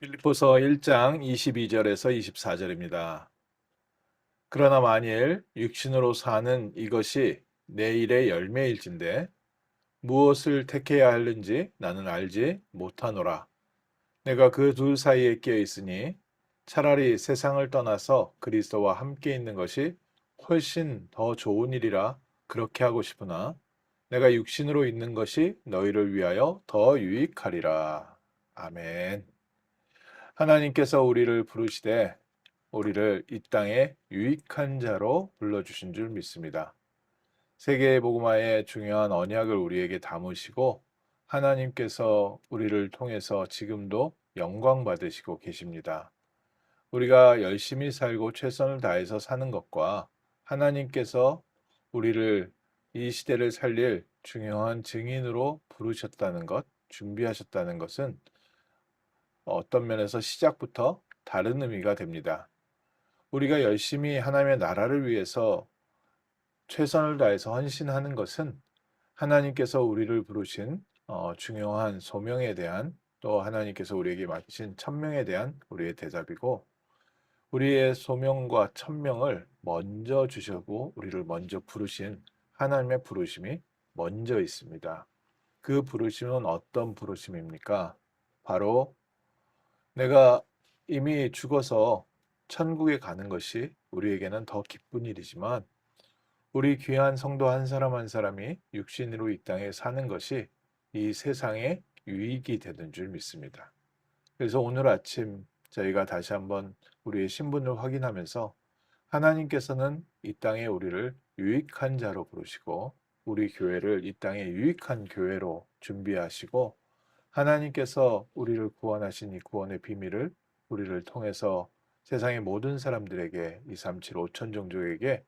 빌립보서 1장 22절에서 24절입니다. 그러나 만일 육신으로 사는 이것이 내 일의 열매일진데 무엇을 택해야 하는지 나는 알지 못하노라. 내가 그 둘 사이에 끼어 있으니 차라리 세상을 떠나서 그리스도와 함께 있는 것이 훨씬 더 좋은 일이라 그렇게 하고 싶으나 내가 육신으로 있는 것이 너희를 위하여 더 유익하리라. 아멘. 하나님께서 우리를 부르시되 우리를 이 땅에 유익한 자로 불러주신 줄 믿습니다. 세계 복음화의 중요한 언약을 우리에게 담으시고 하나님께서 우리를 통해서 지금도 영광 받으시고 계십니다. 우리가 열심히 살고 최선을 다해서 사는 것과 하나님께서 우리를 이 시대를 살릴 중요한 증인으로 부르셨다는 것, 준비하셨다는 것은 어떤 면에서 시작부터 다른 의미가 됩니다. 우리가 열심히 하나님의 나라를 위해서 최선을 다해서 헌신하는 것은 하나님께서 우리를 부르신 중요한 소명에 대한 또 하나님께서 우리에게 맡기신 천명에 대한 우리의 대답이고 우리의 소명과 천명을 먼저 주시고 우리를 먼저 부르신 하나님의 부르심이 먼저 있습니다. 그 부르심은 어떤 부르심입니까? 바로 내가 이미 죽어서 천국에 가는 것이 우리에게는 더 기쁜 일이지만 우리 귀한 성도 한 사람 한 사람이 육신으로 이 땅에 사는 것이 이 세상에 유익이 되는 줄 믿습니다. 그래서 오늘 아침 저희가 다시 한번 우리의 신분을 확인하면서 하나님께서는 이 땅에 우리를 유익한 자로 부르시고 우리 교회를 이 땅에 유익한 교회로 준비하시고 하나님께서 우리를 구원하신 이 구원의 비밀을 우리를 통해서 세상의 모든 사람들에게 237 5천 종족에게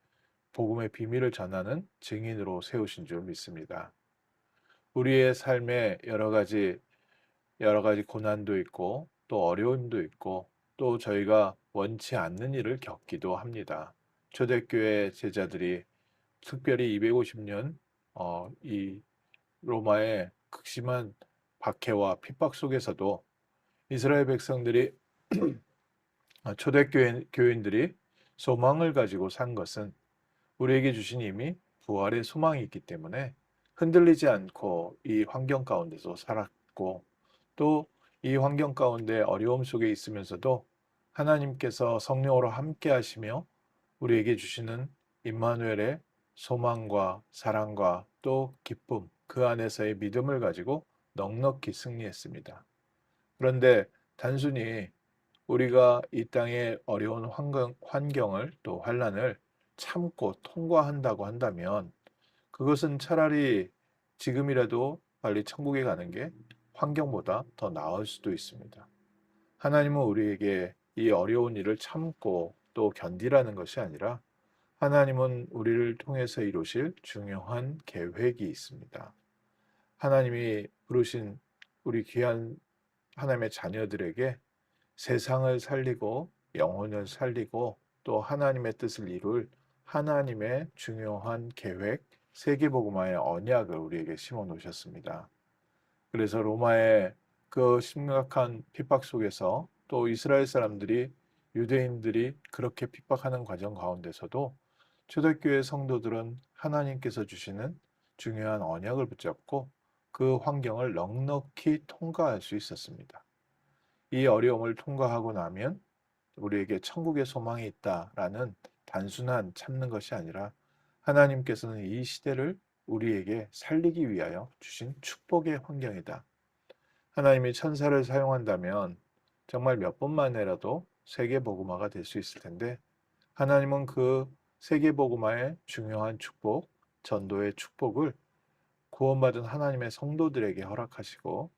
복음의 비밀을 전하는 증인으로 세우신 줄 믿습니다. 우리의 삶에 여러 가지 고난도 있고 또 어려움도 있고 또 저희가 원치 않는 일을 겪기도 합니다. 초대교회 제자들이 특별히 250년 이 로마의 극심한 박해와 핍박 속에서도 이스라엘 백성들이 교인들이 소망을 가지고 산 것은 우리에게 주신 이미 부활의 소망이 있기 때문에 흔들리지 않고 이 환경 가운데서 살았고 또 이 환경 가운데 어려움 속에 있으면서도 하나님께서 성령으로 함께 하시며 우리에게 주시는 임마누엘의 소망과 사랑과 또 기쁨 그 안에서의 믿음을 가지고 넉넉히 승리했습니다. 그런데 단순히 우리가 이 땅의 어려운 환경을 또 환란을 참고 통과한다고 한다면 그것은 차라리 지금이라도 빨리 천국에 가는 게 환경보다 더 나을 수도 있습니다. 하나님은 우리에게 이 어려운 일을 참고 또 견디라는 것이 아니라 하나님은 우리를 통해서 이루실 중요한 계획이 있습니다. 하나님이 부르신 우리 귀한 하나님의 자녀들에게 세상을 살리고 영혼을 살리고 또 하나님의 뜻을 이룰 하나님의 중요한 계획, 세계복음화의 언약을 우리에게 심어 놓으셨습니다. 그래서 로마의 그 심각한 핍박 속에서 또 이스라엘 사람들이 유대인들이 그렇게 핍박하는 과정 가운데서도 초대교회 성도들은 하나님께서 주시는 중요한 언약을 붙잡고 그 환경을 넉넉히 통과할 수 있었습니다. 이 어려움을 통과하고 나면 우리에게 천국의 소망이 있다라는 단순한 참는 것이 아니라 하나님께서는 이 시대를 우리에게 살리기 위하여 주신 축복의 환경이다. 하나님이 천사를 사용한다면 정말 몇 번만에라도 세계 복음화가 될 수 있을 텐데 하나님은 그 세계 복음화의 중요한 축복, 전도의 축복을 구원받은 하나님의 성도들에게 허락하시고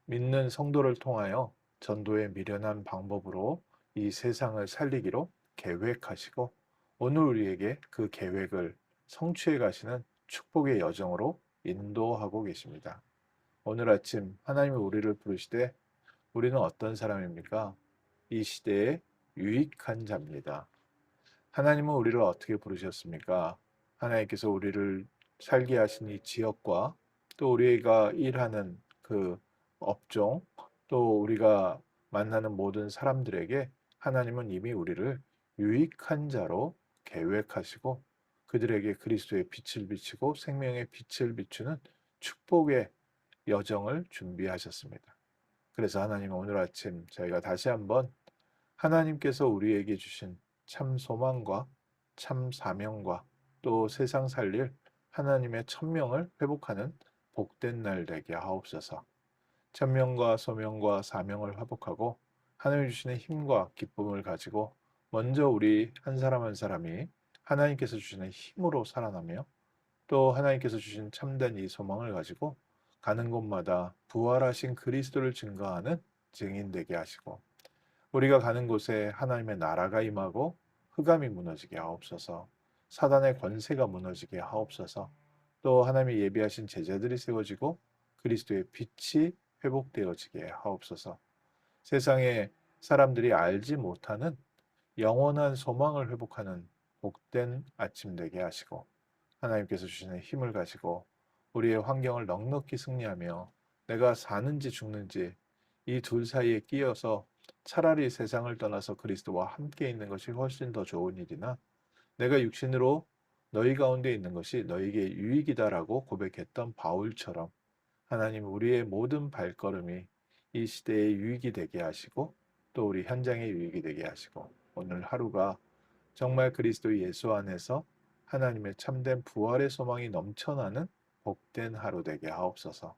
믿는 성도를 통하여 전도에 미련한 방법으로 이 세상을 살리기로 계획하시고 오늘 우리에게 그 계획을 성취해 가시는 축복의 여정으로 인도하고 계십니다. 오늘 아침 하나님이 우리를 부르시되 우리는 어떤 사람입니까? 이 시대에 유익한 자입니다. 하나님은 우리를 어떻게 부르셨습니까? 하나님께서 우리를 살게 하신 이 지역과 또 우리가 일하는 그 업종, 또 우리가 만나는 모든 사람들에게 하나님은 이미 우리를 유익한 자로 계획하시고 그들에게 그리스도의 빛을 비치고 생명의 빛을 비추는 축복의 여정을 준비하셨습니다. 그래서 하나님은 오늘 아침 저희가 다시 한번 하나님께서 우리에게 주신 참 소망과 참 사명과 또 세상 살릴 하나님의 천명을 회복하는 복된 날 되게 하옵소서. 천명과 소명과 사명을 회복하고 하나님 주시는 힘과 기쁨을 가지고 먼저 우리 한 사람 한 사람이 하나님께서 주시는 힘으로 살아나며 또 하나님께서 주신 참된 이 소망을 가지고 가는 곳마다 부활하신 그리스도를 증거하는 증인 되게 하시고 우리가 가는 곳에 하나님의 나라가 임하고 흑암이 무너지게 하옵소서. 사단의 권세가 무너지게 하옵소서. 또 하나님이 예비하신 제자들이 세워지고 그리스도의 빛이 회복되어지게 하옵소서. 세상에 사람들이 알지 못하는 영원한 소망을 회복하는 복된 아침 되게 하시고 하나님께서 주시는 힘을 가지고 우리의 환경을 넉넉히 승리하며 내가 사는지 죽는지 이 둘 사이에 끼어서 차라리 세상을 떠나서 그리스도와 함께 있는 것이 훨씬 더 좋은 일이나 내가 육신으로 너희 가운데 있는 것이 너희에게 유익이다라고 고백했던 바울처럼 하나님 우리의 모든 발걸음이 이 시대의 유익이 되게 하시고 또 우리 현장의 유익이 되게 하시고 오늘 하루가 정말 그리스도 예수 안에서 하나님의 참된 부활의 소망이 넘쳐나는 복된 하루 되게 하옵소서.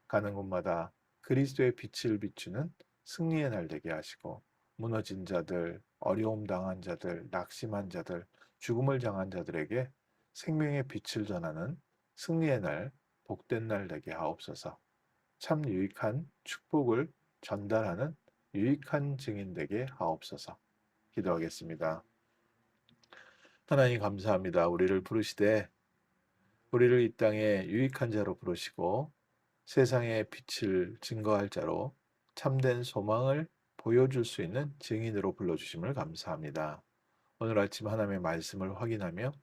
가는 곳마다 그리스도의 빛을 비추는 승리의 날 되게 하시고 무너진 자들, 어려움 당한 자들, 낙심한 자들, 죽음을 당한 자들에게 생명의 빛을 전하는 승리의 날, 복된 날 되게 하옵소서. 참 유익한 축복을 전달하는 유익한 증인 되게 하옵소서. 기도하겠습니다. 하나님 감사합니다. 우리를 부르시되 우리를 이 땅에 유익한 자로 부르시고 세상의 빛을 증거할 자로 참된 소망을 보여줄 수 있는 증인으로 불러주심을 감사합니다. 오늘 아침 하나님의 말씀을 확인하며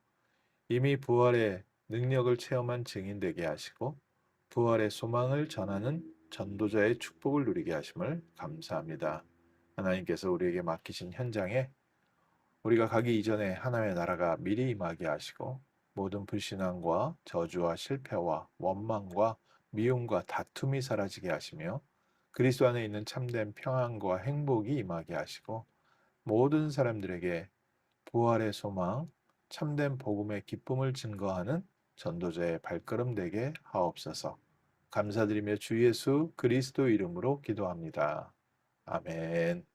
이미 부활의 능력을 체험한 증인 되게 하시고 부활의 소망을 전하는 전도자의 축복을 누리게 하심을 감사합니다. 하나님께서 우리에게 맡기신 현장에 우리가 가기 이전에 하나님의 나라가 미리 임하게 하시고 모든 불신앙과 저주와 실패와 원망과 미움과 다툼이 사라지게 하시며 그리스도 안에 있는 참된 평안과 행복이 임하게 하시고 모든 사람들에게 부활의 소망, 참된 복음의 기쁨을 증거하는 전도자의 발걸음 되게 하옵소서. 감사드리며 주 예수 그리스도 이름으로 기도합니다. 아멘.